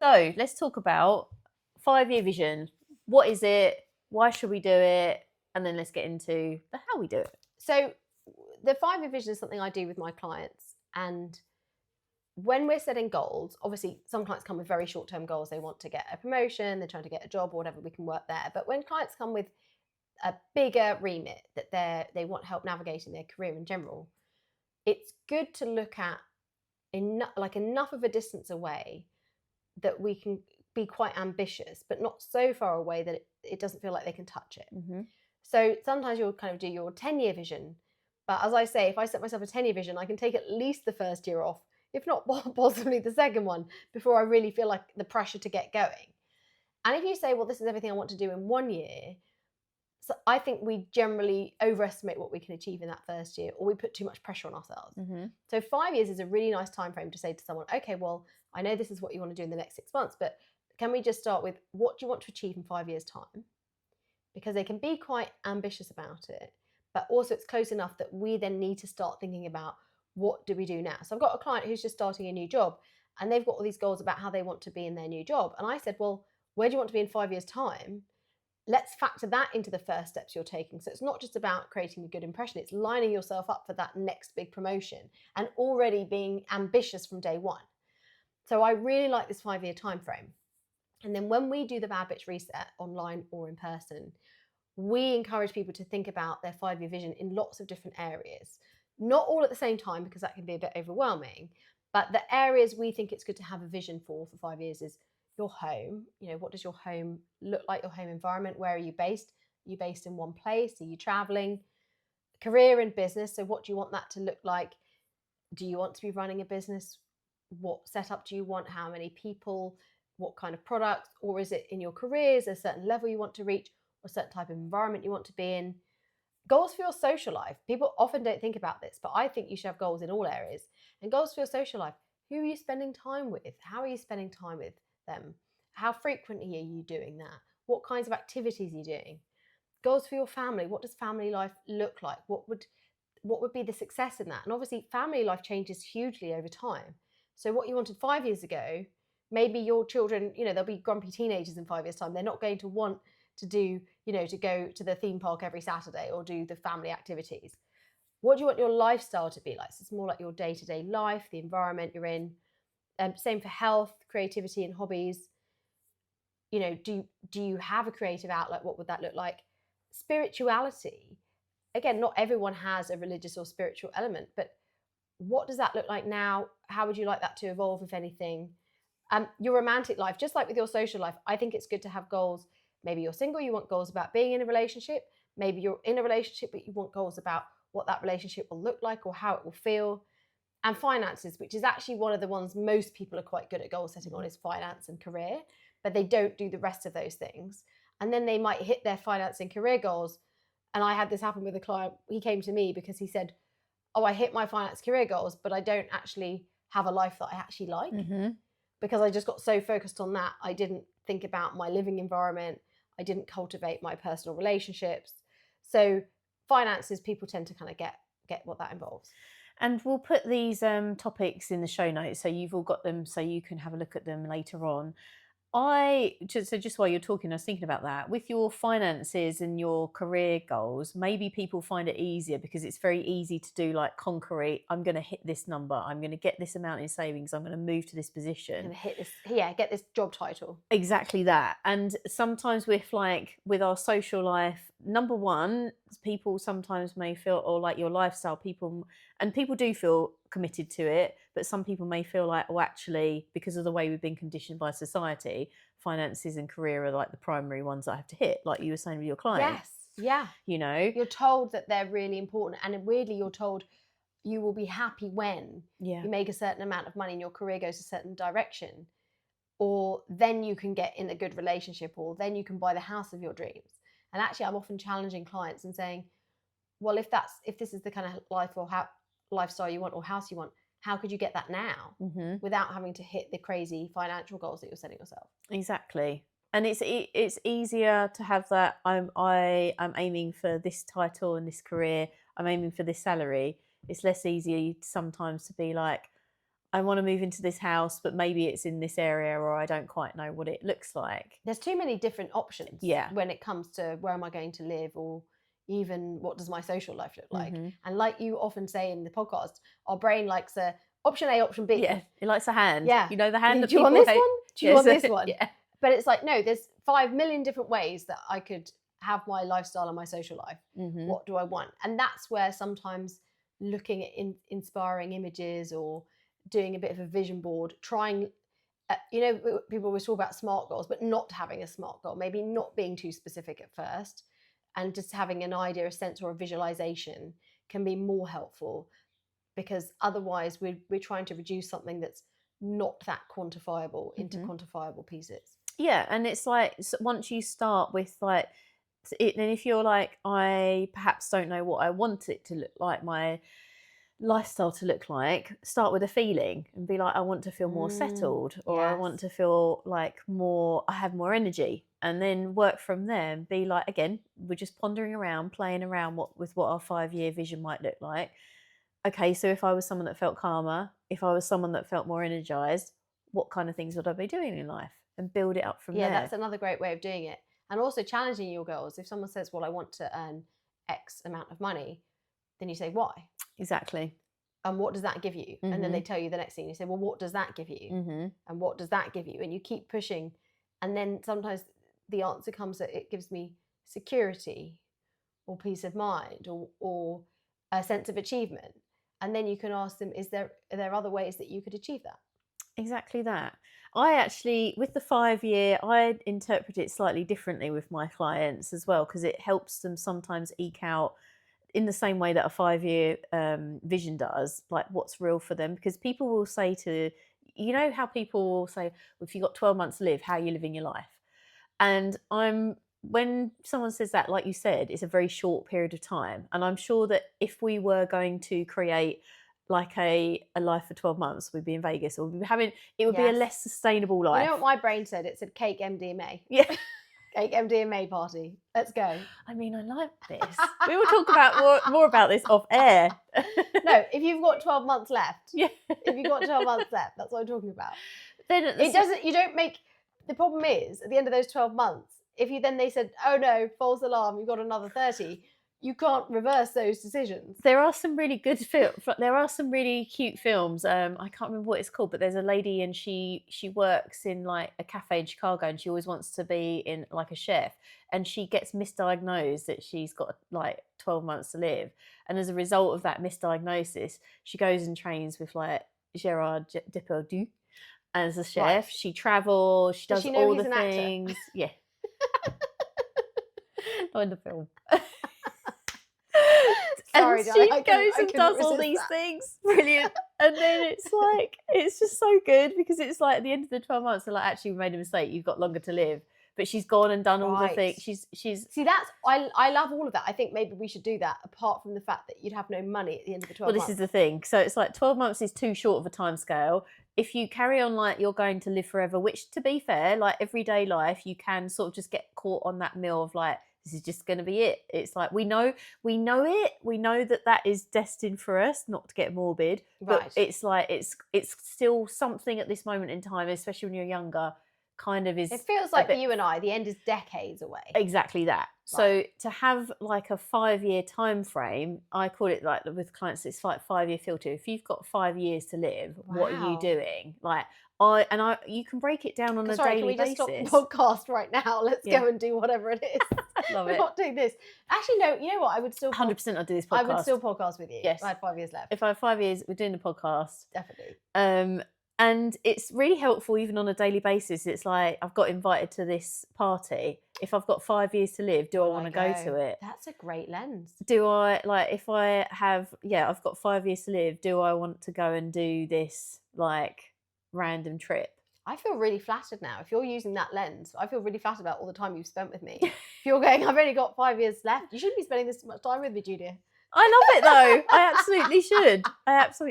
So let's talk about 5-year vision. What is it? Why should we do it? And then let's get into the how we do it. So the 5-year vision is something I do with my clients. And when we're setting goals, obviously some clients come with very short-term goals. They want to get a promotion, they're trying to get a job or whatever, we can work there. But when clients come with a bigger remit that they want help navigating their career in general, it's good to look at enough of a distance away that we can be quite ambitious, but not so far away that it doesn't feel like they can touch it. Mm-hmm. So sometimes you'll kind of do your 10-year vision. But as I say, if I set myself a 10-year vision, I can take at least the first year off, if not possibly the second one, before I really feel like the pressure to get going. And if you say, well, this is everything I want to do in 1 year, so I think we generally overestimate what we can achieve in that first year, or we put too much pressure on ourselves. Mm-hmm. So 5 years is a really nice time frame to say to someone, okay, well, I know this is what you want to do in the next 6 months, but can we just start with what do you want to achieve in 5 years' time? Because they can be quite ambitious about it, but also it's close enough that we then need to start thinking about what do we do now. So I've got a client who's just starting a new job, and they've got all these goals about how they want to be in their new job. And I said, well, where do you want to be in 5 years' time? Let's factor that into the first steps you're taking. So it's not just about creating a good impression, it's lining yourself up for that next big promotion and already being ambitious from day one. So I really like this 5-year time frame. And then when we do the Bad Bitch Reset online or in person, we encourage people to think about their 5-year vision in lots of different areas. Not all at the same time, because that can be a bit overwhelming, but the areas we think it's good to have a vision for 5 years is your home. What does your home look like, your home environment? Where are you based? Are you based in one place? Are you traveling? Career and business. So what do you want that to look like? Do you want to be running a business? What setup do you want? How many people? What kind of products? Or is it in your career? Is there a certain level you want to reach, or a certain type of environment you want to be in? Goals for your social life. People often don't think about this, but I think you should have goals in all areas. And goals for your social life. Who are you spending time with? How are you spending time with them? How frequently are you doing that? What kinds of activities are you doing? Goals for your family. What does family life look like? What would be the success in that? And obviously family life changes hugely over time. So what you wanted 5 years ago, maybe your children, they'll be grumpy teenagers in 5 years' time. They're not going to want to do, to go to the theme park every Saturday or do the family activities. What do you want your lifestyle to be like? So it's more like your day-to-day life, the environment you're in. Same for health, creativity and hobbies. Do you have a creative outlet? What would that look like? Spirituality. Again, not everyone has a religious or spiritual element, but what does that look like now? How would you like that to evolve, if anything? Your romantic life, just like with your social life, I think it's good to have goals. Maybe you're single, you want goals about being in a relationship. Maybe you're in a relationship, but you want goals about what that relationship will look like or how it will feel. And finances, which is actually one of the ones most people are quite good at goal setting on, is finance and career, but they don't do the rest of those things. And then they might hit their finance and career goals. And I had this happen with a client. He came to me because he said, oh, I hit my finance career goals, but I don't actually have a life that I actually like. Mm-hmm. Because I just got so focused on that, I didn't think about my living environment. I didn't cultivate my personal relationships. So finances, people tend to kind of get what that involves. And we'll put these topics in the show notes, so you've all got them, so you can have a look at them later on. Just while you're talking, I was thinking about that. With your finances and your career goals, maybe people find it easier because it's very easy to do like concrete. I'm going to hit this number. I'm going to get this amount in savings. I'm going to move to this position. And hit this, get this job title. Exactly that. And sometimes with with our social life, number one, people sometimes may feel, or like your lifestyle, people do feel committed to it, but some people may feel like, oh, actually, because of the way we've been conditioned by society, finances and career are like the primary ones that I have to hit, like you were saying with your client. Yes, yeah. You're told that they're really important, and weirdly you're told you will be happy when you make a certain amount of money and your career goes a certain direction, or then you can get in a good relationship, or then you can buy the house of your dreams. And actually I'm often challenging clients and saying, well, if this is the kind of life or lifestyle you want or house you want, how could you get that now without having to hit the crazy financial goals that you're setting yourself? Exactly. And it's easier to have that. I'm aiming for this title and this career. I'm aiming for this salary. It's less easy sometimes to be like, I want to move into this house, but maybe it's in this area, or I don't quite know what it looks like. There's too many different options Yeah. when it comes to where am I going to live, or even what does my social life look like. Mm-hmm. And like you often say in the podcast, our brain likes a option A, option B. Yeah, it likes a hand. Yeah. You know the hand that Do you people want this hate? one? Do you want this one? Yeah. But it's like, no, there's 5 million different ways that I could have my lifestyle and my social life. Mm-hmm. What do I want? And that's where sometimes looking at inspiring images or doing a bit of a vision board, trying, people always talk about SMART goals, but not having a SMART goal, maybe not being too specific at first, and just having an idea, a sense, or a visualization can be more helpful, because otherwise we're trying to reduce something that's not that quantifiable into quantifiable pieces. Yeah, and it's like once you start with like it, and if you're like, I perhaps don't know what I want it to look like, my lifestyle to look like, start with a feeling and be like, I want to feel more settled, or I want to feel like I have more energy, and then work from there and be like, again, we're just pondering around, playing around with what our 5-year vision might look like. Okay, so if I was someone that felt calmer, if I was someone that felt more energized, what kind of things would I be doing in life? And build it up from there. Yeah, that's another great way of doing it. And also challenging your goals. If someone says, well, I want to earn X amount of money, then you say, why? Exactly. And what does that give you? And then they tell you the next thing. You say, well, what does that give you? And what does that give you? And you keep pushing. And then sometimes the answer comes that it gives me security or peace of mind or a sense of achievement. And then you can ask them, are there other ways that you could achieve that? Exactly that. I actually, with the 5-year, I interpret it slightly differently with my clients as well, because it helps them sometimes eke out, in the same way that a 5-year vision does, like what's real for them. Because people will say how people will say, well, if you've got 12 months to live, how are you living your life? And when someone says that, like you said, it's a very short period of time. And I'm sure that if we were going to create like a life for 12 months, we'd be in Vegas, or we'd be it would be a less sustainable life. You know what my brain said? It said cake MDMA. Yeah. Cake MDMA party. Let's go. I mean, I like this. We will talk about more about this off air. No, if you've got 12 months left. Yeah. If you've got 12 months left, that's what I'm talking about. Then the problem is, at the end of those 12 months, they said, oh no, false alarm, you've got another 30, you can't reverse those decisions. There are some really good there are some really cute films. I can't remember what it's called, but there's a lady and she works in like a cafe in Chicago, and she always wants to be in like a chef, and she gets misdiagnosed that she's got like 12 months to live, and as a result of that misdiagnosis, she goes and trains with like Gerard Depardieu as a chef. Right. She travels, she does all the things. Yeah. Not in the film. Sorry, and she goes and does all these things. Brilliant. And then it's just so good, because it's like at the end of the 12 months, they're like, actually, we made a mistake. You've got longer to live. But she's gone and done all the things. She's See, I love all of that. I think maybe we should do that, apart from the fact that you'd have no money at the end of the 12 months. Well, this is the thing. So it's like 12 months is too short of a time scale. If you carry on like you're going to live forever, which, to be fair, like everyday life, you can sort of just get caught on that mill of like, this is just going to be it. It's like we know it. We know that is destined for us, not to get morbid. But right. It's like it's still something at this moment in time, especially when you're younger, kind of is. It feels like for you and I, the end is decades away. Exactly that. Right. So to have like a 5-year time frame, I call it, like with clients, it's like 5-year filter. If you've got 5 years to live, what are you doing? Like you can break it down on a daily basis. Can we just stop the podcast right now? Let's go and do whatever it is. Love We're it. not doing this. Actually, no. You know what? I would still 100% I'd do this podcast. I would still podcast with you. Yes. If I had 5 years left. If I had 5 years, we're doing the podcast. Definitely. And it's really helpful even on a daily basis. It's like, I've got invited to this party. If I've got 5 years to live, do I want to go to it? That's a great lens. Do I, like, if I have, I've got 5 years to live, do I want to go and do this, like, random trip? I feel really flattered now. If you're using that lens, I feel really flattered about all the time you've spent with me. If you're going, I've only got 5 years left, you shouldn't be spending this much time with me, Julia. I love it though. I absolutely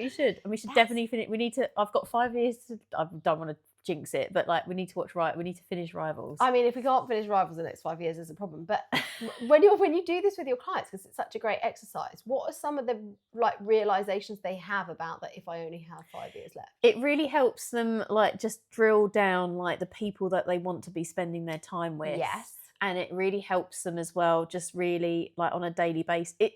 should. And we should definitely finish. I've got 5 years I don't want to jinx it, but like we need to finish Rivals. I mean, if we can't finish Rivals in the next 5 years, there's a problem. But when you do this with your clients, because it's such a great exercise, what are some of the like realizations they have about that? If I only have 5 years left, it really helps them like just drill down like the people that they want to be spending their time with. Yes. And it really helps them as well, just really like on a daily basis. It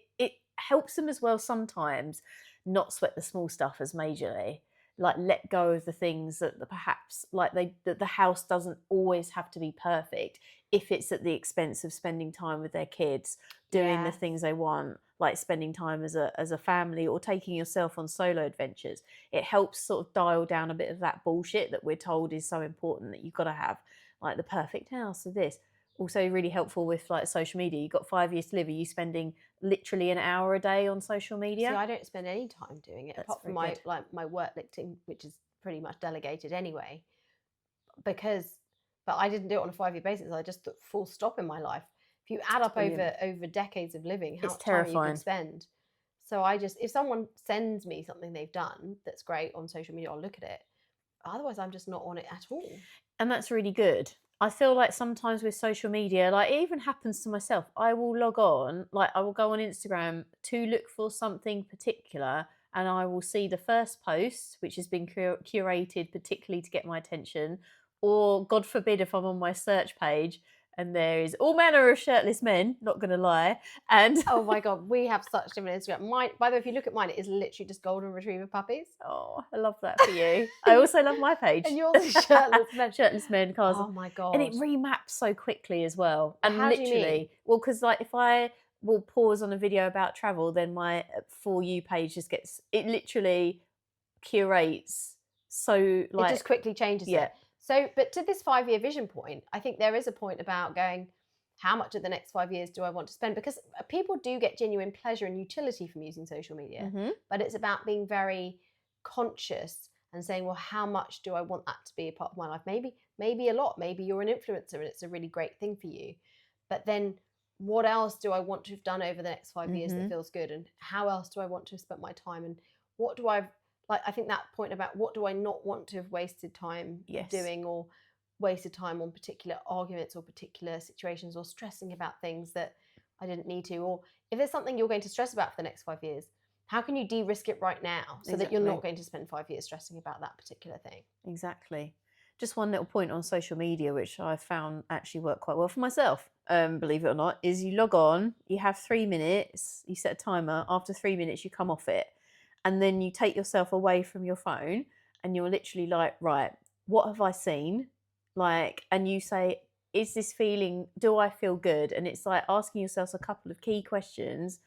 helps them as well sometimes not sweat the small stuff as majorly. Like let go of the things that perhaps like that the house doesn't always have to be perfect if it's at the expense of spending time with their kids, doing the things they want, like spending time as a family or taking yourself on solo adventures. It helps sort of dial down a bit of that bullshit that we're told is so important, that you've got to have like the perfect house or this. Also really helpful with like social media. You've got 5 years to live. Are you spending literally an hour a day on social media? So I don't spend any time doing it, apart from my work LinkedIn, which is pretty much delegated anyway. But I didn't do it on a 5 year basis. I just put full stop in my life. If you add up over decades of living, how much time you can spend. So if someone sends me something they've done that's great on social media, I'll look at it. Otherwise, I'm just not on it at all. And that's really good. I feel like sometimes with social media, like it even happens to myself, I will log on, like I will go on Instagram to look for something particular, and I will see the first post, which has been curated particularly to get my attention, or God forbid if I'm on my search page and there is all manner of shirtless men, not going to lie. And oh my God, we have such different Instagram. Mine, by the way, if you look at mine, it is literally just golden retriever puppies. Oh, I love that for you. I also love my page. And yours is shirtless men. Shirtless men, cars. Oh my God. And it remaps so quickly as well. And how literally, do you mean? well, because like if I will pause on a video about travel, then my For You page just it literally curates so like. It just quickly changes it. So, but to this 5 year vision point, I think there is a point about going, how much of the next 5 years do I want to spend? Because people do get genuine pleasure and utility from using social media, but it's about being very conscious and saying, well, how much do I want that to be a part of my life? Maybe a lot. Maybe you're an influencer and it's a really great thing for you. But then what else do I want to have done over the next 5 years that feels good? And how else do I want to have spent my time? And what do I like? I think that point about what do I not want to have wasted time doing, or wasted time on particular arguments or particular situations, or stressing about things that I didn't need to. Or if there's something you're going to stress about for the next 5 years, how can you de-risk it right now so that you're not going to spend 5 years stressing about that particular thing? Exactly. Just one little point on social media, which I found actually worked quite well for myself, believe it or not, is you log on, you have 3 minutes, you set a timer, after 3 minutes you come off it, and then you take yourself away from your phone and you're literally like, right, what have I seen? Like, and you say, is this feeling, do I feel good? And it's like asking yourself a couple of key questions.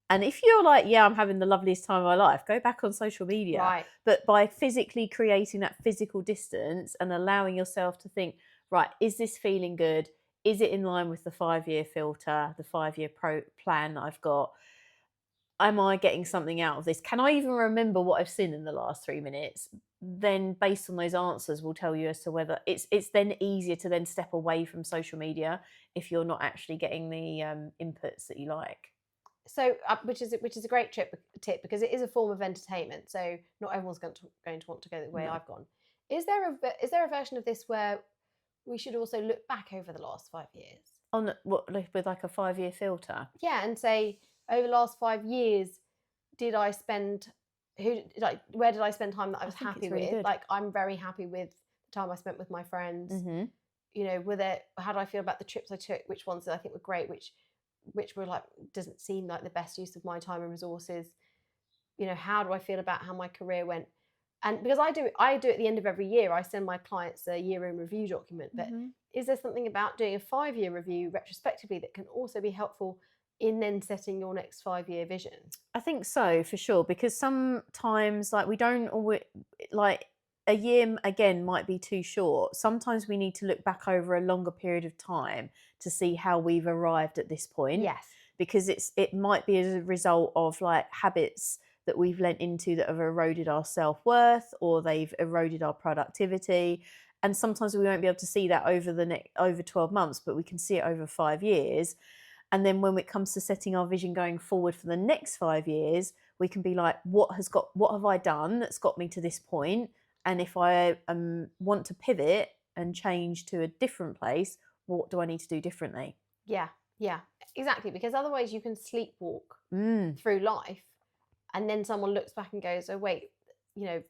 And if you're like, yeah, I'm having the loveliest time of my life, go back on social media. Right. But by physically creating that physical distance and allowing yourself to think, right, is this feeling good? Is it in line with the 5 year filter, the 5 year plan that I've got? Am I getting something out of this? Can I even remember what I've seen in the last 3 minutes? Then based on those answers will tell you as to whether it's then easier to then step away from social media if you're not actually getting the inputs that you like. So, which is a great tip because it is a form of entertainment. So not everyone's going to want to go the way I've gone. Is there a version of this where we should also look back over the last 5 years on what, with like a 5 year filter? Yeah, and say over the last 5 years, did I spend where did I spend time that I was happy with? Good. Like I'm very happy with the time I spent with my friends. You know, how do I feel about the trips I took? Which ones I think were great? Which were like doesn't seem like the best use of my time and resources. You know, how do I feel about how my career went? And because I do at the end of every year, I send my clients a year in review document. But is there something about doing a 5 year review retrospectively that can also be helpful in then setting your next 5 year vision? I think so, for sure, because sometimes like we don't always, like a year again might be too short. Sometimes we need to look back over a longer period of time to see how we've arrived at this point. Yes. Because it might be as a result of like habits that we've lent into that have eroded our self-worth, or they've eroded our productivity. And sometimes we won't be able to see that over 12 months, but we can see it over 5 years. And then when it comes to setting our vision going forward for the next 5 years, we can be like, what have I done that's got me to this point? And if I want to pivot and change to a different place, what do I need to do differently? Yeah, yeah, exactly. Because otherwise you can sleepwalk Mm. through life, and then someone looks back and goes, "Oh wait, you know,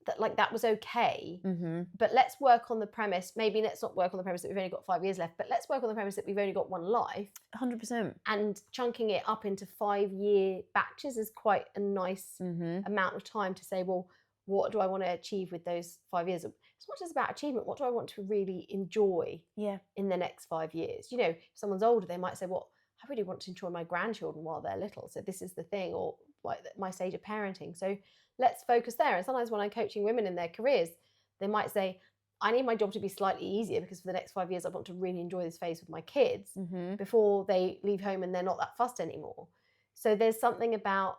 that was okay." Mm-hmm. But let's work on the premise. Maybe let's not work on the premise that we've only got 5 years left, but let's work on the premise that we've only got one life. 100%. And chunking it up into 5-year batches is quite a nice Mm-hmm. amount of time to say, well, what do I want to achieve with those 5 years? It's not just about achievement. What do I want to really enjoy in the next 5 years? You know, if someone's older, they might say, well, I really want to enjoy my grandchildren while they're little. So this is the thing, or like my stage of parenting. So let's focus there. And sometimes when I'm coaching women in their careers, they might say, I need my job to be slightly easier because for the next 5 years, I want to really enjoy this phase with my kids before they leave home and they're not that fussed anymore. So there's something about,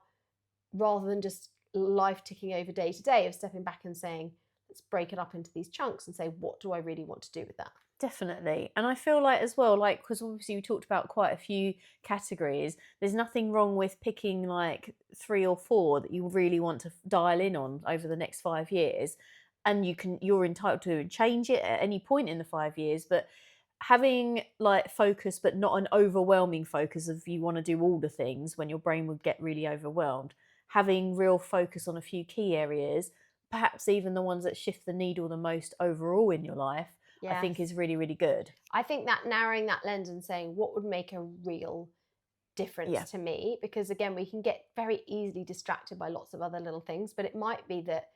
rather than just life ticking over day to day, of stepping back and saying, let's break it up into these chunks and say, what do I really want to do with that? Definitely. And I feel like as well, like, because obviously we talked about quite a few categories, there's nothing wrong with picking like 3 or 4 that you really want to dial in on over the next 5 years. And you're entitled to change it at any point in the 5 years, but having like focus, but not an overwhelming focus of you want to do all the things when your brain would get really overwhelmed. Having real focus on a few key areas, perhaps even the ones that shift the needle the most overall in your life, I think is really, really good. I think that narrowing that lens and saying what would make a real difference to me, because again, we can get very easily distracted by lots of other little things, but it might be that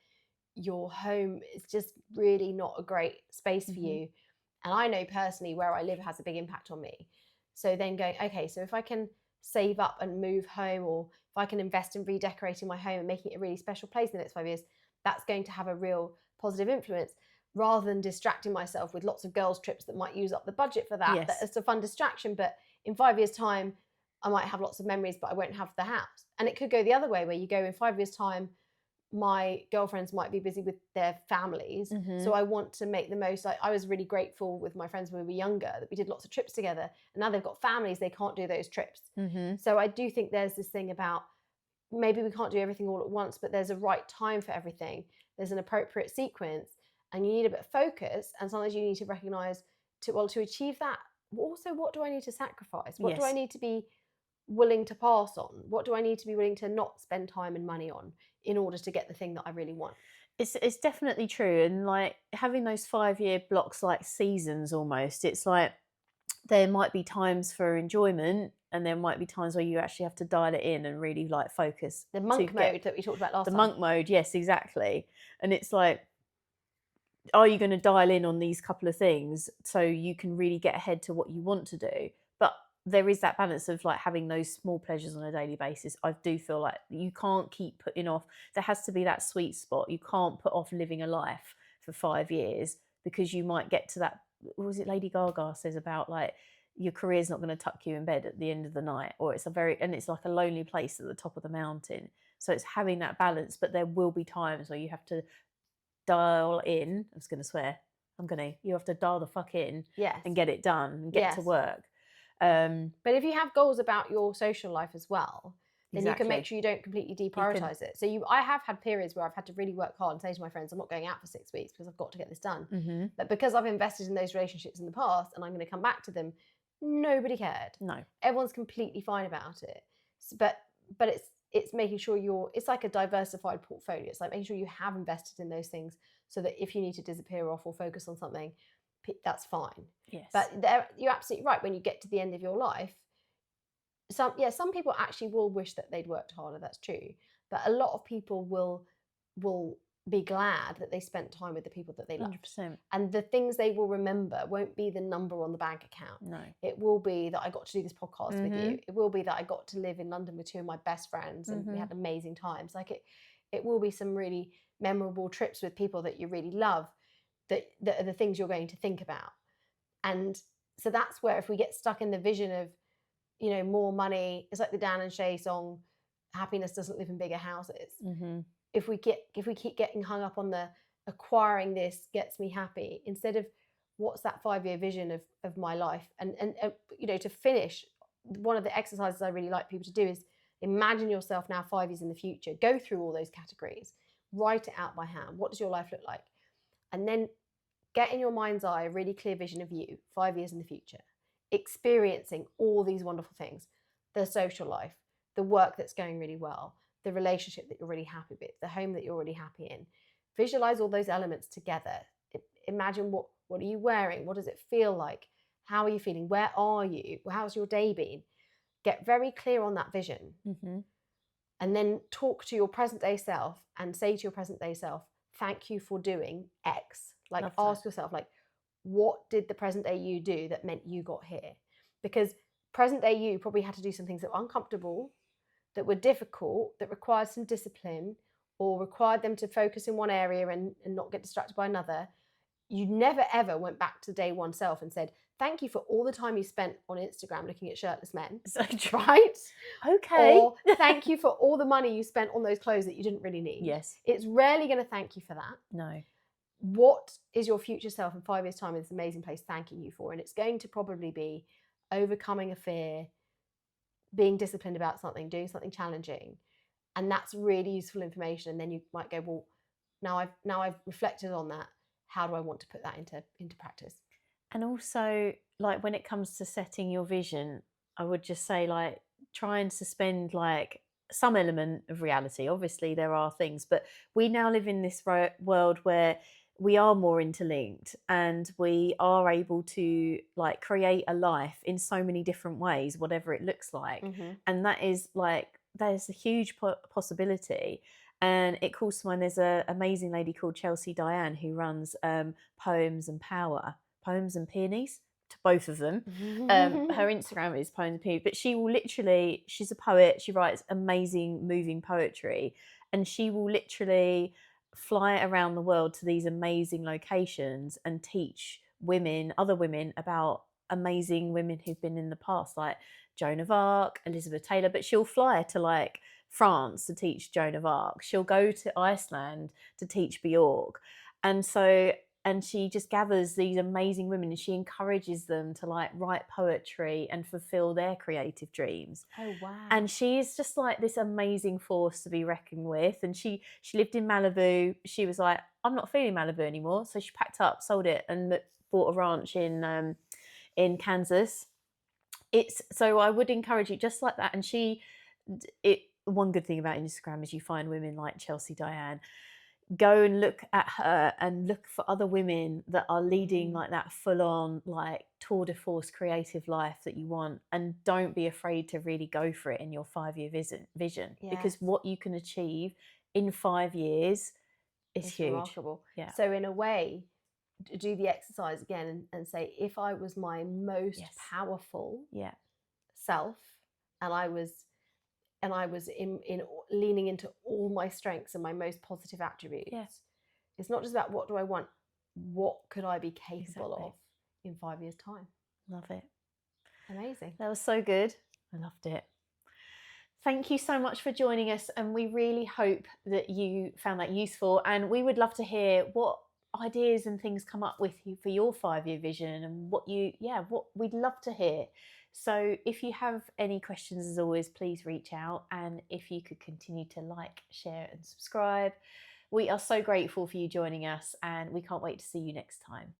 your home is just really not a great space for you. And I know personally where I live has a big impact on me. So then going, okay, so if I can save up and move home, or if I can invest in redecorating my home and making it a really special place in the next 5 years, that's going to have a real positive influence, rather than distracting myself with lots of girls' trips that might use up the budget for that. That's a fun distraction, but in 5 years' time, I might have lots of memories, but I won't have the house. And it could go the other way, where you go, in 5 years' time, my girlfriends might be busy with their families. So I want to make the most. I was really grateful with my friends when we were younger that we did lots of trips together. And now they've got families, they can't do those trips. So I do think there's this thing about, maybe we can't do everything all at once, but there's a right time for everything. There's an appropriate sequence, and you need a bit of focus. And sometimes you need to recognize, to achieve that, also, what do I need to sacrifice? What do I need to be willing to pass on? What do I need to be willing to not spend time and money on in order to get the thing that I really want? It's definitely true. And like having those 5-year blocks like seasons almost, it's like there might be times for enjoyment and there might be times where you actually have to dial it in and really like focus. The monk mode that we talked about last time. The monk mode, yes, exactly. And it's like, are you going to dial in on these couple of things so you can really get ahead to what you want to do? But there is that balance of like having those small pleasures on a daily basis. I do feel like you can't keep putting off. There has to be that sweet spot. You can't put off living a life for 5 years, because you might get to that. What was it Lady Gaga says about like your career's not going to tuck you in bed at the end of the night, or it's like a lonely place at the top of the mountain. So it's having that balance, but there will be times where you have to dial in. I was going to swear. You have to dial the fuck in and get it done and get to work. But if you have goals about your social life as well, then you can make sure you don't completely deprioritize it. So I have had periods where I've had to really work hard and say to my friends, I'm not going out for 6 weeks because I've got to get this done. But because I've invested in those relationships in the past and I'm going to come back to them, nobody cared. No. Everyone's completely fine about it. But it's making sure it's like a diversified portfolio. It's like making sure you have invested in those things so that if you need to disappear off or focus on something, that's fine. Yes. But you're absolutely right. When you get to the end of your life, some people actually will wish that they'd worked harder. That's true. But a lot of people will be glad that they spent time with the people that they love. 100%. And the things they will remember won't be the number on the bank account. No. It will be that I got to do this podcast with you. It will be that I got to live in London with 2 of my best friends and we had amazing times. Like it will be some really memorable trips with people that you really love that are the things you're going to think about. And so that's where, if we get stuck in the vision of, more money, it's like the Dan and Shay song, happiness doesn't live in bigger houses. If we keep getting hung up on the acquiring this gets me happy, instead of what's that 5-year vision of my life, and to finish, one of the exercises I really like people to do is imagine yourself now 5 years in the future, go through all those categories. write it out by hand. What does your life look like? And then get in your mind's eye a really clear vision of you 5 years in the future, experiencing all these wonderful things, the social life, the work that's going really well, the relationship that you're really happy with, the home that you're really happy in. Visualize all those elements together. Imagine what are you wearing? What does it feel like? How are you feeling? Where are you? How's your day been? Get very clear on that vision. Mm-hmm. And then talk to your present day self and say to your present day self, thank you for doing X. Like, ask yourself, like, what did the present day you do that meant you got here? Because present day you probably had to do some things that were uncomfortable, that were difficult, that required some discipline, or required them to focus in one area and not get distracted by another. You never ever went back to day one self and said, thank you for all the time you spent on Instagram looking at shirtless men. So true. Right? Okay. Or thank you for all the money you spent on those clothes that you didn't really need. Yes. It's rarely going to thank you for that. No. What is your future self in 5 years' time in this amazing place thanking you for? And it's going to probably be overcoming a fear, being disciplined about something, doing something challenging. And that's really useful information. And then you might go, well, now I've reflected on that. How do I want to put that into practice? And also, like, when it comes to setting your vision, I would just say, like, try and suspend like some element of reality. Obviously there are things, but we now live in this world where we are more interlinked and we are able to like create a life in so many different ways, whatever it looks like. Mm-hmm. And that is like, there's a huge possibility. And it calls to mind, there's an amazing lady called Chelsea Diane who runs Poems and Power, Poems and Peonies, to both of them. Her Instagram is Poems and Peonies, but she will literally, she's a poet, she writes amazing, moving poetry, and she will literally fly around the world to these amazing locations and teach women, other women, about amazing women who've been in the past, like Joan of Arc, Elizabeth Taylor, but she'll fly to like France to teach Joan of Arc. She'll go to Iceland to teach Bjork. And so, and she just gathers these amazing women and she encourages them to like write poetry and fulfill their creative dreams. Oh wow. And she is just like this amazing force to be reckoned with. And she lived in Malibu. She was like, I'm not feeling Malibu anymore. So she packed up, sold it, and bought a ranch in Kansas. It's so I would encourage you just like that. And one good thing about Instagram is you find women like Chelsea Diane. Go and look at her and look for other women that are leading like that full-on like tour de force creative life that you want, and don't be afraid to really go for it in your 5-year vision. Yes. Because what you can achieve in 5 years is it's huge. remarkable. Yeah. So in a way, do the exercise again and say, if I was my most powerful self and I was in leaning into all my strengths and my most positive attributes, it's not just about what do I want, what could I be capable of in 5 years' time. Love it. Amazing. That was so good. I loved it. Thank you so much for joining us, and we really hope that you found that useful, and we would love to hear what ideas and things come up with you for your 5-year vision and what we'd love to hear. So if you have any questions, as always, please reach out, and if you could continue to like, share and subscribe. We are so grateful for you joining us, and we can't wait to see you next time.